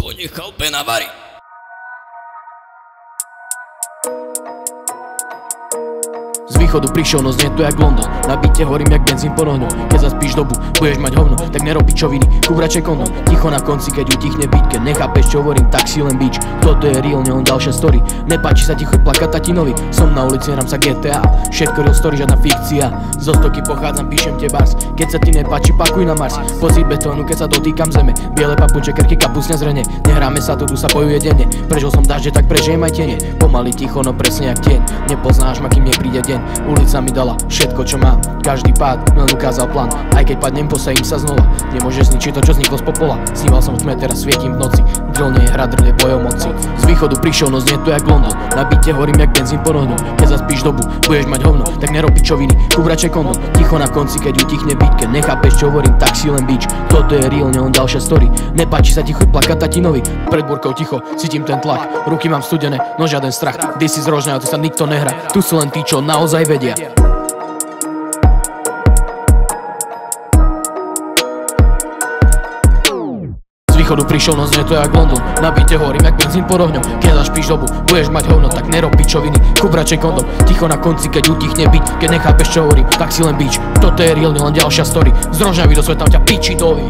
Ponechal penavary. Z východu prišiel, no znie to jak London. Na byte horím jak benzín pod ohňom. Keď zaspíš dobu, budeš mať hovno, tak nerob pičoviny, kúp radšej kondom. Ticho na konci, keď utichne beat. Keď nechápeš čo hovorím, tak si len bič. Toto je real, neon ďalšia story. Nepáči sa ti chuť plakať tatinovi. Som na ulici, hrám sa GTA. Všetko real story, žiadna fikcia. Zo stoky pochádzam, píšem tie bars. Keď sa ti nepáči, pakuj na Mars. Pocit betónu, keď sa dotýkam zeme. Biele papuče, krky, kapusňa zrene. Nehráme sa tu sa bojuje denne. Prežil som dažde, tak prežijem aj tiene. Pomaly ticho, no presne jak tieň. Nepoznáš ma, kým nepríde deň. Ulica mi dala všetko, čo mám. Každý pád len ukázal plán. Aj keď padnem, posajím sa znova. Nemôžeš zničiť to, čo vzniklo z popola. Sníval som v tme, teraz svietím v noci. Drill nie je hra, drill je boj o moci. Z východu prišiel, no znie to jak London. Na byte horím jak benzín pod ohňom. Keď zaspíš dobu, budeš mať hovno, tak nerob pičoviny, kúp radšej kondom. Ticho na konci, keď utichne beat. Keď nechápeš čo hovorím, tak si len bič. Toto je real, neon ďalšia story. Nepáči sa ti chuť plakať tatinovi. Pred búrkou ticho, cítim ten tlak. Ruky mám studené, no žiaden strach. This is Rožňa, tu sa nikto nehrá. Tu sú len tí, čo naozaj vedia. Z východu prišiel, no znie to jak London. Na byte horím jak benzín pod ohňom. Keď zaspíš dobu, budeš mať hovno, tak nerob pičoviny, kúp radšej kondom. Ticho na konci, keď utichne beat. Keď nechápeš čo hovorím, tak si len bič. Toto je real, len ďalšia story. Z Rožňavy do sveta ťa piči doví.